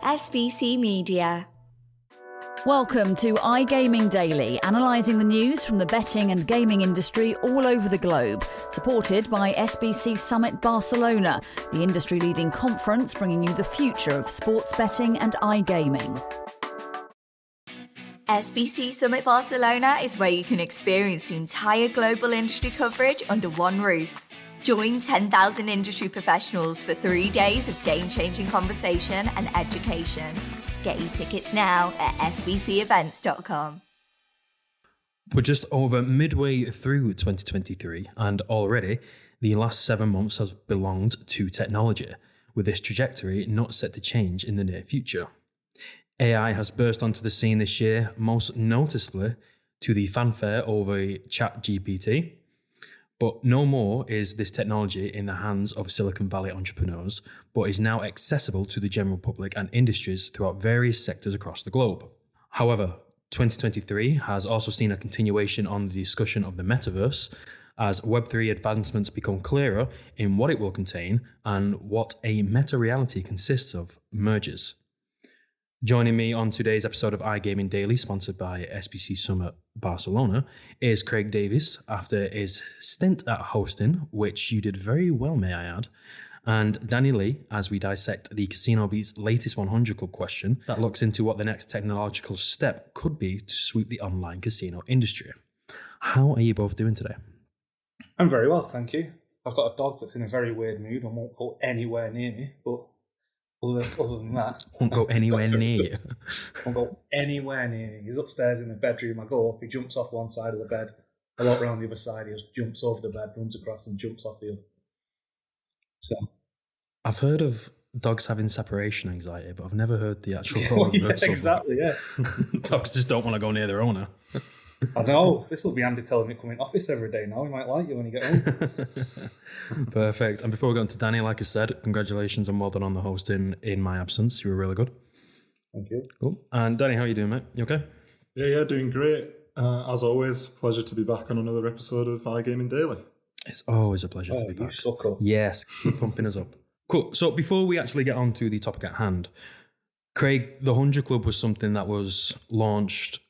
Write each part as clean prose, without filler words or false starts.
SBC Media. Welcome to iGaming Daily, analysing the news from the betting and gaming industry all over the globe. Supported by SBC Summit Barcelona, the industry-leading conference bringing you the future of sports betting and iGaming. SBC Summit Barcelona is where you can experience the entire global industry coverage under one roof. Join 10,000 industry professionals for 3 days of game-changing conversation and education. Get your tickets now at sbcevents.com. We're just over midway through 2023, and already the last 7 months has belonged to technology, with this trajectory not set to change in the near future. AI has burst onto the scene this year, most noticeably to the fanfare over ChatGTP. But no more is this technology in the hands of Silicon Valley entrepreneurs, but is now accessible to the general public and industries throughout various sectors across the globe. However, 2023 has also seen a continuation on the discussion of the metaverse, as Web3 advancements become clearer in what it will contain and what a meta-reality consists of merges. Joining me on today's episode of iGaming Daily, sponsored by SBC Summit Barcelona, is Craig Davies after his stint at hosting, which you did very well, may I add, and Danny Lee as we dissect the Casino Beat's latest 100 Club question that looks into what the next technological step could be to sweep the online casino industry. How are you both doing today? I'm very well, thank you. I've got a dog that's in a very weird mood and won't go anywhere near me, but other than that, won't go anywhere near you. Won't go anywhere near me. He's upstairs in the bedroom. I go up, he jumps off one side of the bed. I walk around the other side, he just jumps over the bed, runs across and jumps off the other. So, I've heard of dogs having separation anxiety, but I've never heard the actual role of yeah, exactly, yeah. Dogs just don't want to go near their owner. I know. This will be Andy telling me to come in office every day now. He might like you when you get home. Perfect. And before we go on to Danny, like I said, congratulations and well done on the hosting in my absence. You were really good. Thank you. Cool. And Danny, how are you doing, mate? You okay? Yeah, doing great. As always, pleasure to be back on another episode of iGaming Daily. It's always a pleasure to be back. Sucker. Yes, keep pumping us up. Cool. So before we actually get on to the topic at hand, Craig, the 100 Club was something that was launched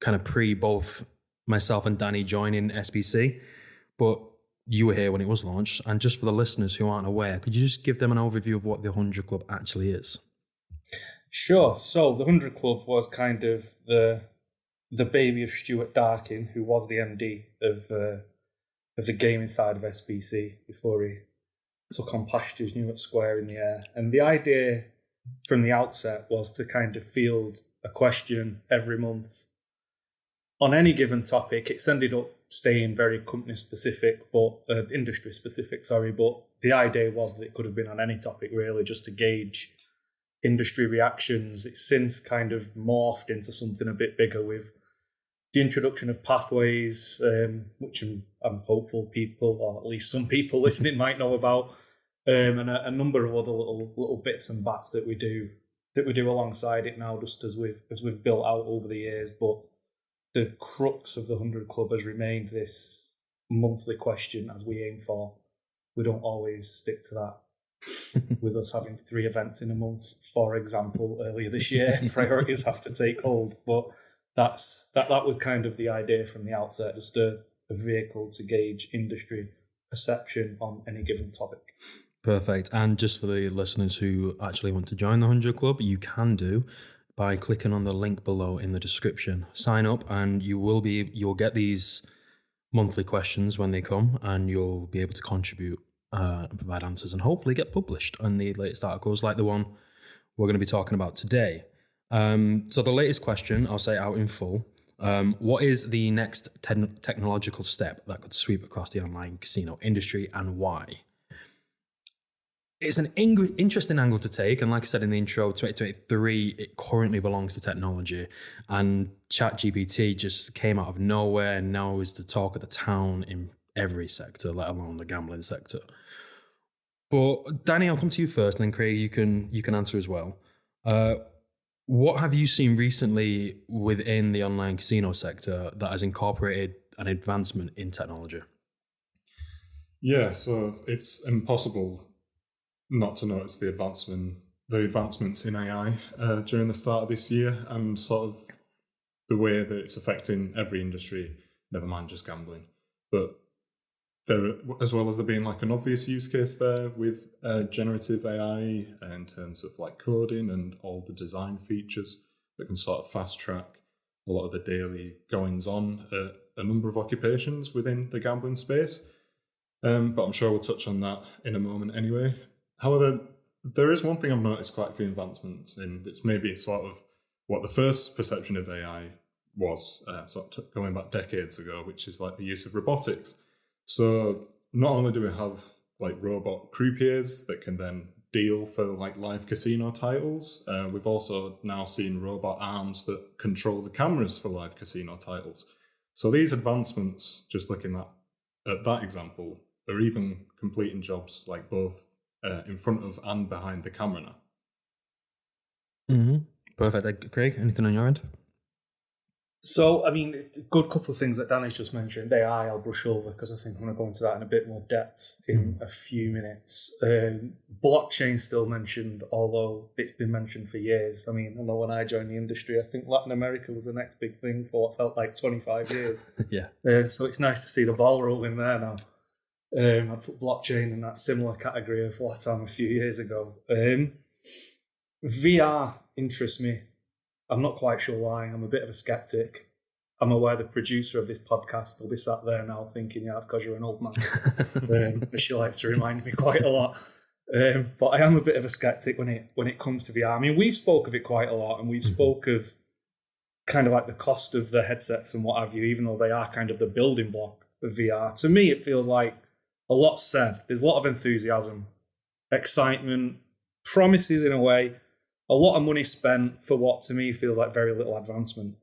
kind of pre both myself and Danny joining SBC, but you were here when it was launched. And just for the listeners who aren't aware, could you just give them an overview of what the 100 Club actually is? Sure. So the 100 Club was kind of the baby of Stuart Darkin, who was the MD of the gaming side of SBC before he took on pastures new at Square in the Air. And the idea from the outset was to kind of field a question every month on any given topic. It's ended up staying very company specific, but industry specific, but the idea was that it could have been on any topic really, just to gauge industry reactions. It's since kind of morphed into something a bit bigger with the introduction of pathways, which I'm hopeful people, or at least some people listening might know about, and a number of other little bits and bats that we do alongside it now, just as we've built out over the years. But the crux of the 100 Club has remained this monthly question, as we aim for. We don't always stick to that. With us having 3 events in a month, for example, earlier this year, priorities have to take hold. But that was kind of the idea from the outset, just a vehicle to gauge industry perception on any given topic. Perfect. And just for the listeners who actually want to join the 100 Club, you can do by clicking on the link below in the description. Sign up and you'll get these monthly questions when they come, and you'll be able to contribute and provide answers and hopefully get published on the latest articles like the one we're going to be talking about today. So the latest question, I'll say out in full. What is the next technological step that could sweep across the online casino industry, and why? It's an interesting angle to take, and like I said in the intro, 2023, it currently belongs to technology, and ChatGPT just came out of nowhere and now is the talk of the town in every sector, let alone the gambling sector. But Danny, I'll come to you first, and then Craig, you can answer as well. What have you seen recently within the online casino sector that has incorporated an advancement in technology? Yeah, so it's impossible not to notice the advancement the advancements in AI during the start of this year and sort of the way that it's affecting every industry, never mind just gambling. But there, as well as there being like an obvious use case there with generative AI in terms of like coding and all the design features that can sort of fast track a lot of the daily goings on at a number of occupations within the gambling space. But I'm sure we'll touch on that in a moment anyway. However, there is one thing I've noticed quite a few advancements in. It's maybe sort of what the first perception of AI was, going back decades ago, which is like the use of robotics. So not only do we have like robot croupiers that can then deal for like live casino titles, we've also now seen robot arms that control the cameras for live casino titles. So these advancements, just looking at that example, are even completing jobs like both in front of and behind the camera now. Mm-hmm. Perfect. Craig, anything on your end? So, I mean, a good couple of things that Danny's just mentioned. AI, I'll brush over because I think I'm going to go into that in a bit more depth in a few minutes. Blockchain still mentioned, although it's been mentioned for years. I mean, I know when I joined the industry, I think Latin America was the next big thing for what felt like 25 years. Yeah. So it's nice to see the ball rolling there now. I put blockchain in that similar category of LATAM a few years ago. VR interests me. I'm not quite sure why. I'm a bit of a skeptic. I'm aware the producer of this podcast will be sat there now thinking, yeah, it's because you're an old man. She likes to remind me quite a lot. But I am a bit of a skeptic when it comes to VR. I mean, we've spoke of it quite a lot, and we've spoke of kind of like the cost of the headsets and what have you, even though they are kind of the building block of VR. To me, it feels like a lot said. There's a lot of enthusiasm, excitement, promises in a way, a lot of money spent for what to me feels like very little advancement.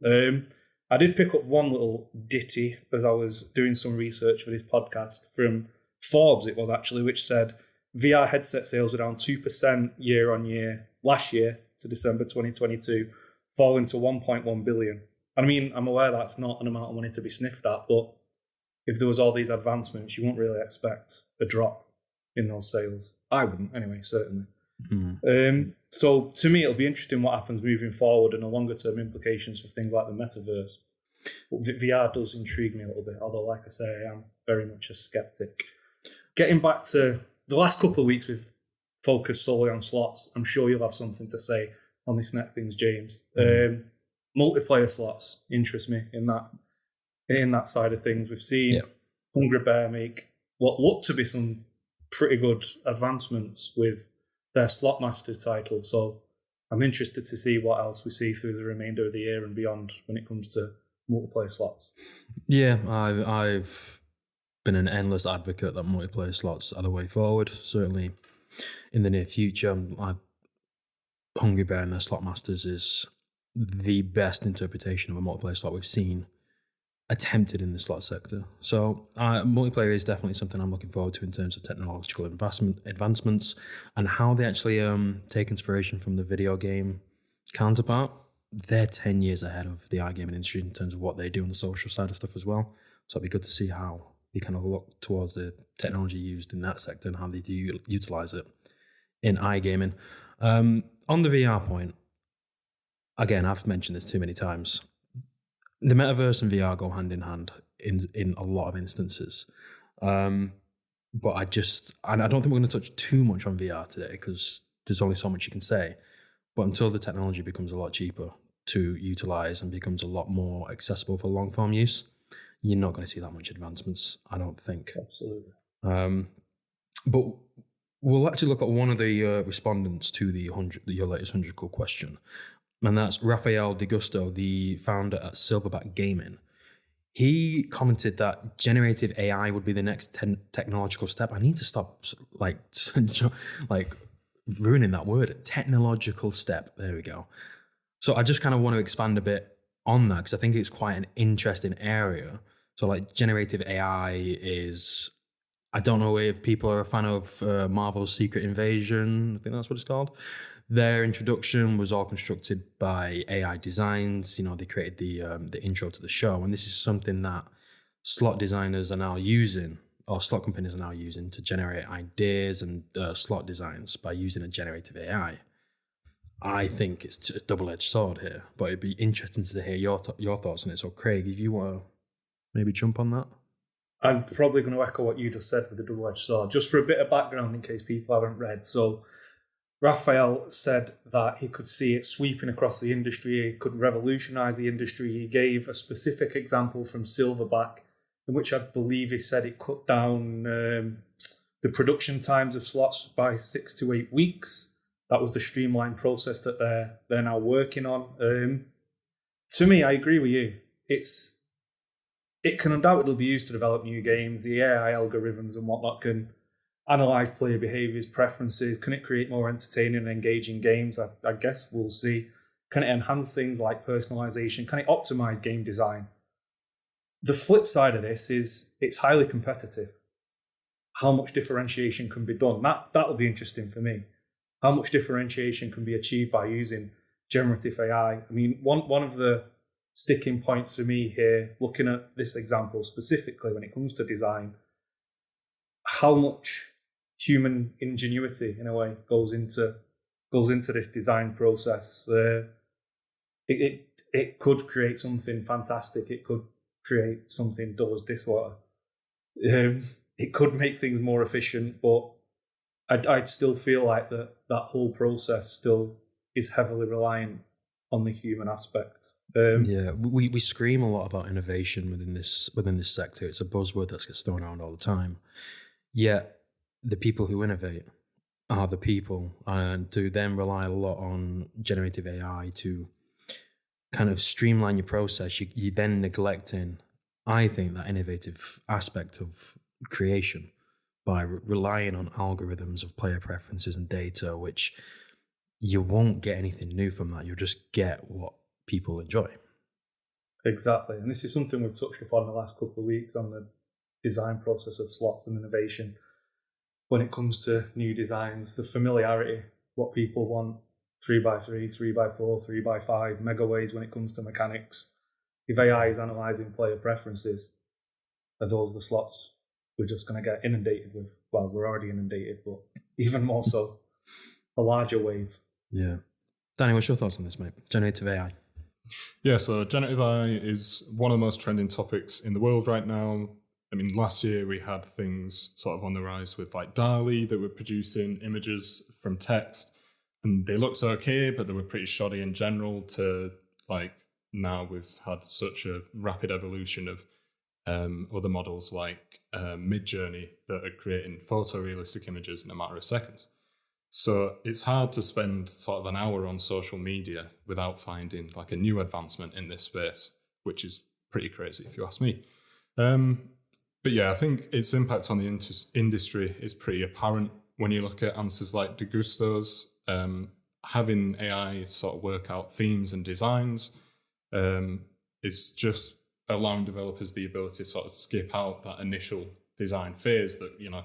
I did pick up one little ditty as I was doing some research for this podcast from Forbes, it was actually, which said VR headset sales were down 2% year on year last year to December 2022, falling to 1.1 billion. I mean, I'm aware that's not an amount of money to be sniffed at, but if there was all these advancements, you wouldn't really expect a drop in those sales. I wouldn't, anyway, certainly. So to me, it'll be interesting what happens moving forward and the longer term implications for things like the metaverse. But VR does intrigue me a little bit, although, like I say, I am very much a skeptic. Getting back to the last couple of weeks, we've focused solely on slots. I'm sure you'll have something to say on this next things, James. Multiplayer slots interest me in that side of things. We've seen Hungry Bear make what look to be some pretty good advancements with their Slot Masters title. So I'm interested to see what else we see through the remainder of the year and beyond when it comes to multiplayer slots. Yeah, I've been an endless advocate that multiplayer slots are the way forward. Certainly in the near future, Hungry Bear and their Slot Masters is the best interpretation of a multiplayer slot we've seen attempted in the slot sector. So multiplayer is definitely something I'm looking forward to in terms of technological advancements and how they actually take inspiration from the video game counterpart. They're 10 years ahead of the iGaming industry in terms of what they do on the social side of stuff as well. So it'd be good to see how they kind of look towards the technology used in that sector and how they do utilize it in iGaming. On the VR point, again, I've mentioned this too many times. The metaverse and VR go hand in hand in a lot of instances. But I don't think we're going to touch too much on VR today because there's only so much you can say. But until the technology becomes a lot cheaper to utilize and becomes a lot more accessible for long form use, you're not going to see that much advancements, I don't think. Absolutely. But we'll actually look at one of the respondents to your latest 100 Club question. And that's Rafael De Gusto, the founder at Silverback Gaming. He commented that generative AI would be the next technological step. I need to stop like ruining that word. Technological step. There we go. So I just kind of want to expand a bit on that because I think it's quite an interesting area. So like generative AI is, I don't know if people are a fan of Marvel's Secret Invasion. I think that's what it's called. Their introduction was all constructed by AI Designs. You know, they created the intro to the show. And this is something that slot designers are now using, or slot companies are now using to generate ideas and slot designs by using a generative AI. I think it's a double-edged sword here, but it'd be interesting to hear your thoughts on it. So, Craig, if you want to maybe jump on that. I'm probably going to echo what you just said with the double-edged sword, just for a bit of background in case people haven't read. So, Raphael said that he could see it sweeping across the industry. It could revolutionise the industry. He gave a specific example from Silverback, in which I believe he said it cut down the production times of slots by 6 to 8 weeks. That was the streamlined process that they're now working on. To me, I agree with you. It can undoubtedly be used to develop new games. The AI algorithms and whatnot can analyze player behaviors, preferences. Can it create more entertaining and engaging games? I guess we'll see. Can it enhance things like personalization? Can it optimize game design? The flip side of this is it's highly competitive. How much differentiation can be done? That'll be interesting for me. How much differentiation can be achieved by using generative AI? I mean, one of the sticking points for me here, looking at this example specifically when it comes to design, how much human ingenuity, in a way, goes into this design process. It could create something fantastic. It could create something dull as dishwater. It could make things more efficient, but I'd still feel like that whole process still is heavily reliant on the human aspect. We scream a lot about innovation within this sector. It's a buzzword that gets thrown around all the time. Yet the people who innovate are the people, and to then rely a lot on generative AI to kind of streamline your process, you then neglecting, I think, that innovative aspect of creation by relying on algorithms of player preferences and data, which you won't get anything new from that. You'll just get what people enjoy. Exactly. And this is something we've touched upon the last couple of weeks on the design process of slots and innovation. When it comes to new designs, the familiarity, what people want, 3x3, 3x4, 3x5, megaways when it comes to mechanics. If AI is analysing player preferences, are those the slots we're just going to get inundated with? Well, we're already inundated, but even more so, a larger wave. Yeah. Danny, what's your thoughts on this, mate? Generative AI. Yeah, so generative AI is one of the most trending topics in the world right now. I mean, last year we had things sort of on the rise with like Davies that were producing images from text, and they looked okay, but they were pretty shoddy in general. To like now we've had such a rapid evolution of other models like Midjourney that are creating photorealistic images in a matter of seconds. So it's hard to spend sort of an hour on social media without finding like a new advancement in this space, which is pretty crazy if you ask me. But yeah, I think its impact on the industry is pretty apparent when you look at answers like Degusto's. Having AI sort of work out themes and designs is just allowing developers the ability to sort of skip out that initial design phase that, you know,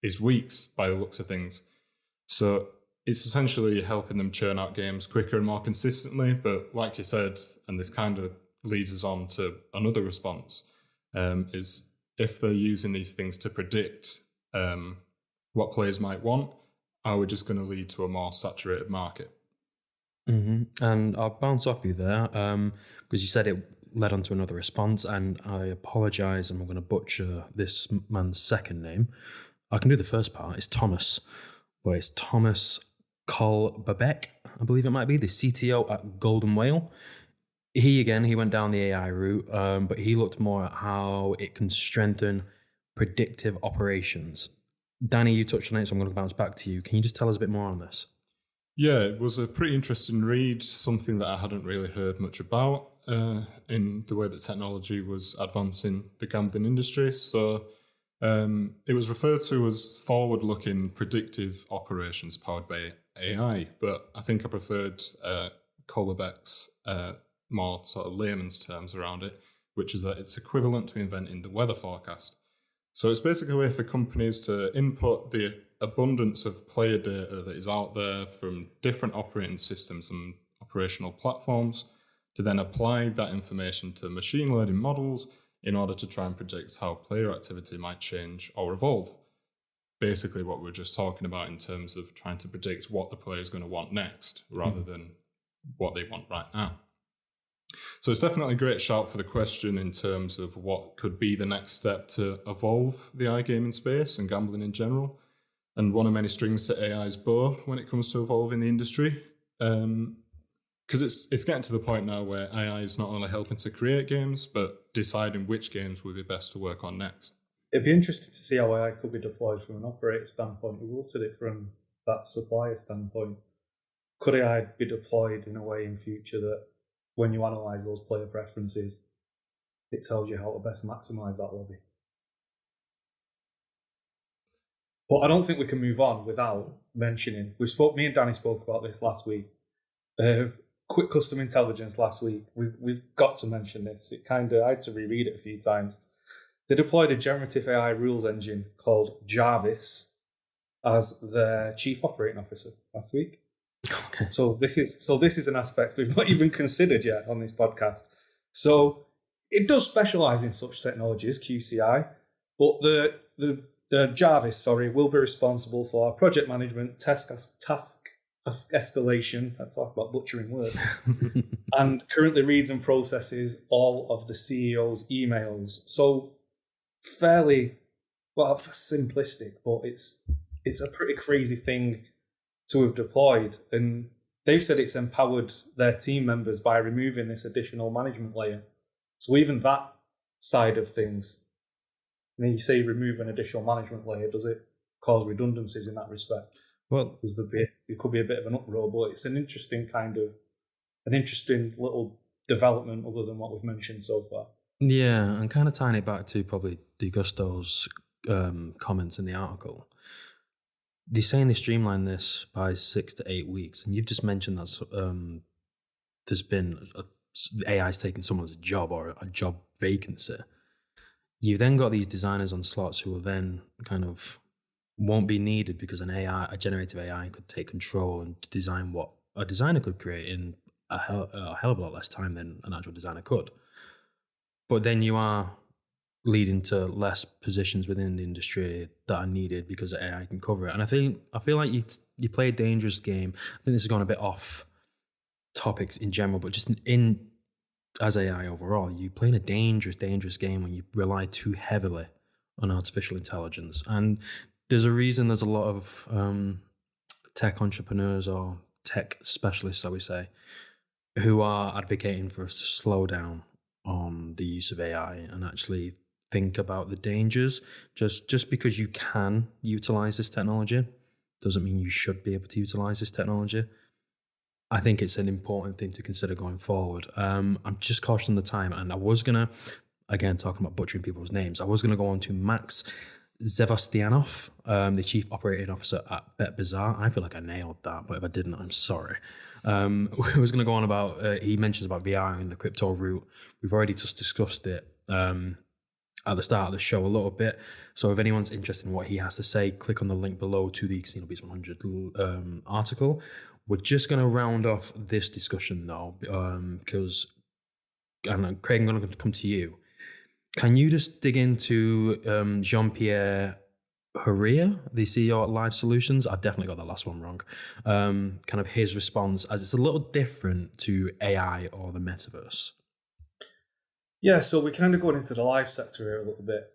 is weeks by the looks of things. So it's essentially helping them churn out games quicker and more consistently. But like you said, and this kind of leads us on to another response, is if they're using these things to predict what players might want, are we just going to lead to a more saturated market? Mm-hmm. And I'll bounce off you there because you said it led on to another response, and I apologise, and I'm going to butcher this man's second name. I can do the first part. It's Thomas. Well, it's Thomas Kolbabek, I believe it might be, the CTO at Golden Whale. He went down the AI route, but he looked more at how it can strengthen predictive operations. Danny, you touched on it, so I'm going to bounce back to you. Can you just tell us a bit more on this? Yeah, it was a pretty interesting read, something that I hadn't really heard much about in the way that technology was advancing the gambling industry. So it was referred to as forward-looking predictive operations powered by AI, but I think I preferred Kolbabek's more sort of layman's terms around it, which is that it's equivalent to inventing the weather forecast. So it's basically a way for companies to input the abundance of player data that is out there from different operating systems and operational platforms to then apply that information to machine learning models in order to try and predict how player activity might change or evolve. basically what we were just talking about in terms of trying to predict what the player is going to want next rather than what they want right now. So it's definitely a great shout for the question in terms of what could be the next step to evolve the iGaming space and gambling in general, and one of many strings to AI's bow when it comes to evolving the industry. Because it's getting to the point now where AI is not only helping to create games, but deciding which games would be best to work on next. It'd be interesting to see how AI could be deployed from an operator standpoint. We looked at it from that supplier standpoint. Could AI be deployed in a way in future that when you analyse those player preferences, it tells you how to best maximise that lobby? But I don't think we can move on without mentioning, me and Danny spoke about this last week. Quick custom intelligence last week. We've got to mention this. I had to reread it a few times. They deployed a generative AI rules engine called Davies as their chief operating officer last week. Okay. So this is an aspect we've not even considered yet on this podcast. So it does specialize in such technologies, QCI, but the Davies, will be responsible for project management, task escalation. Let's talk about butchering words. And currently reads and processes all of the CEO's emails. So fairly, well, it's simplistic, but it's a pretty crazy thing to have deployed. And they've said it's empowered their team members by removing this additional management layer. So even that side of things, when you say remove an additional management layer, does it cause redundancies in that respect? Well, it could be a bit of an uproar, but it's an interesting little development other than what we've mentioned so far. yeah, and kind of tying it back to probably DeGusto's comments in the article. They're saying they streamline this by 6 to 8 weeks, and you've just mentioned that there's been AI's taking someone's job or a job vacancy. You've then got these designers on slots who will then kind of won't be needed because a generative AI could take control and design what a designer could create in a hell of a lot less time than an actual designer could. But then you are leading to less positions within the industry that are needed because AI can cover it. And I feel like you play a dangerous game. I think this is going a bit off topic in general, but just as AI overall, you play in a dangerous game when you rely too heavily on artificial intelligence. And there's a reason there's a lot of tech entrepreneurs or tech specialists, I would say, who are advocating for us to slow down on the use of AI and actually think about the dangers. Just because you can utilize this technology doesn't mean you should be able to utilize this technology. I think it's an important thing to consider going forward. I'm just cautious on the time, and I was going to, again, talking about butchering people's names, I was going to go on to Max Sevastianov, the Chief Operating Officer at BetBazaar. I feel like I nailed that, but if I didn't, I'm sorry. I was going to go on about, he mentions about VR and the crypto route. We've already just discussed it at the start of the show a little bit. So if anyone's interested in what he has to say, click on the link below to the Casino Beats 100 article. We're just going to round off this discussion though, because, and Craig, I'm going to come to you. Can you just dig into Jean-Pierre Herrera, the CEO at Live Solutions? I've definitely got that last one wrong. Kind of his response, as it's a little different to AI or the metaverse. Yeah, so we're kind of going into the live sector here a little bit.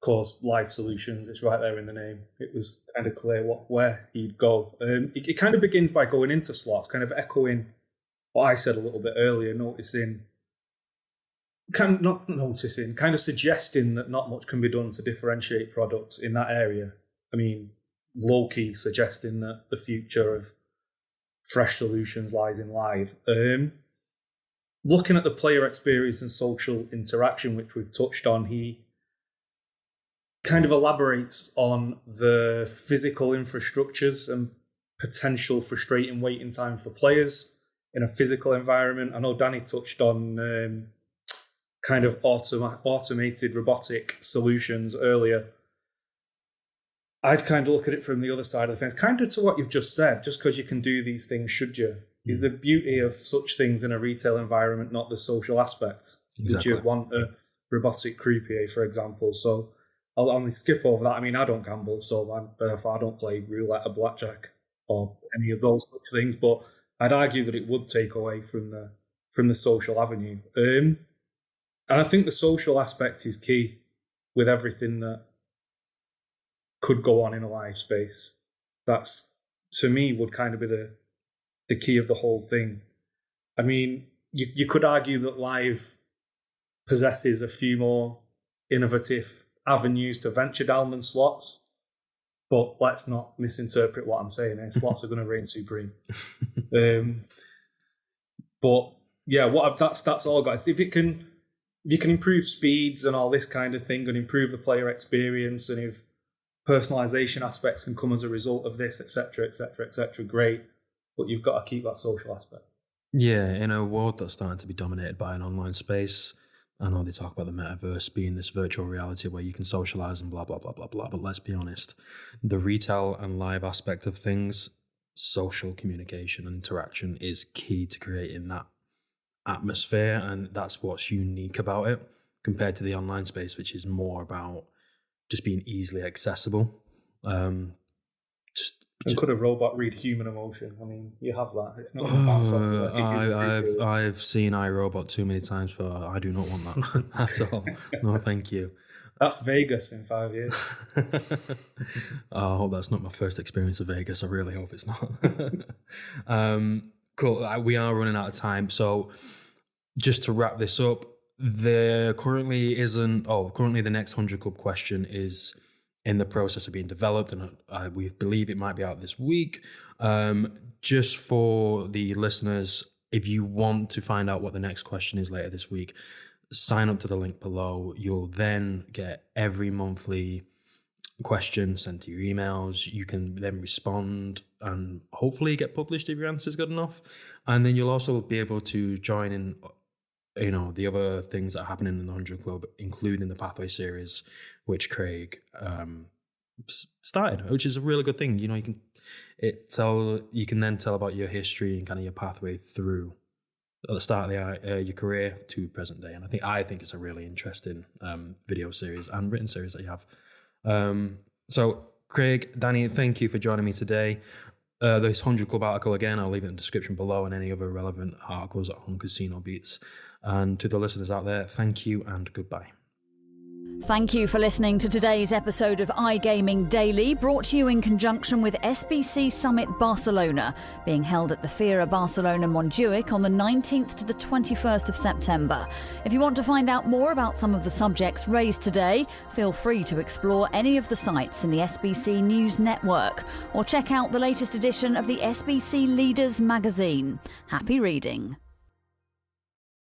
Of course, Live Solutions, it's right there in the name. It was kind of clear where he'd go. It kind of begins by going into slots, kind of echoing what I said a little bit earlier, kind of suggesting that not much can be done to differentiate products in that area. I mean, low-key suggesting that the future of fresh solutions lies in live. Looking at the player experience and social interaction, which we've touched on, he kind of elaborates on the physical infrastructures and potential frustrating waiting time for players in a physical environment. I know Danny touched on kind of automated robotic solutions earlier. I'd kind of look at it from the other side of the fence, kind of to what you've just said. Just because you can do these things, should you? Is the beauty of such things in a retail environment not the social aspect? Exactly. Would you want a robotic croupier, for example? So I'll only skip over that. I mean, I don't gamble, so therefore I don't play roulette or blackjack or any of those such things. But I'd argue that it would take away from the social avenue. And I think the social aspect is key with everything that could go on in a live space. That's, to me, would kind of be the key of the whole thing. I mean, you could argue that live possesses a few more innovative avenues to venture down than slots, but let's not misinterpret what I'm saying here. Slots are going to reign supreme. But yeah, that's all, guys. If you can improve speeds and all this kind of thing and improve the player experience, and if personalization aspects can come as a result of this, etc., etc., etc., great. But you've got to keep that social aspect. Yeah, in a world that's starting to be dominated by an online space, I know they talk about the metaverse being this virtual reality where you can socialize and blah, blah, blah, blah, blah. But let's be honest, the retail and live aspect of things, social communication and interaction is key to creating that atmosphere. And that's what's unique about it compared to the online space, which is more about just being easily accessible. Could a robot read human emotion? I mean, you have that. It's not going to bounce off. I've seen iRobot too many times for I do not want that at all. No, thank you. That's Vegas in 5 years. I hope that's not my first experience of Vegas. I really hope it's not. Cool. We are running out of time. So just to wrap this up, currently the next 100 Club question is in the process of being developed, and we believe it might be out this week. Just for the listeners, if you want to find out what the next question is later this week, sign up to the link below. You'll then get every monthly question sent to your emails. You can then respond and hopefully get published if your answer is good enough. And then you'll also be able to join in the other things that are happening in the 100 Club, including the Pathway series, which Craig started, which is a really good thing. You can then tell about your history and kind of your pathway through at the start of your career to present day. And I think it's a really interesting video series and written series that you have. So Craig, Danny, thank you for joining me today. This 100 Club article, again, I'll leave it in the description below, and any other relevant articles on Casino Beats. And to the listeners out there, thank you and goodbye. Thank you for listening to today's episode of iGaming Daily, brought to you in conjunction with SBC Summit Barcelona, being held at the Fira Barcelona Montjuic on the 19th to the 21st of September. If you want to find out more about some of the subjects raised today, feel free to explore any of the sites in the SBC News Network, or check out the latest edition of the SBC Leaders magazine. Happy reading.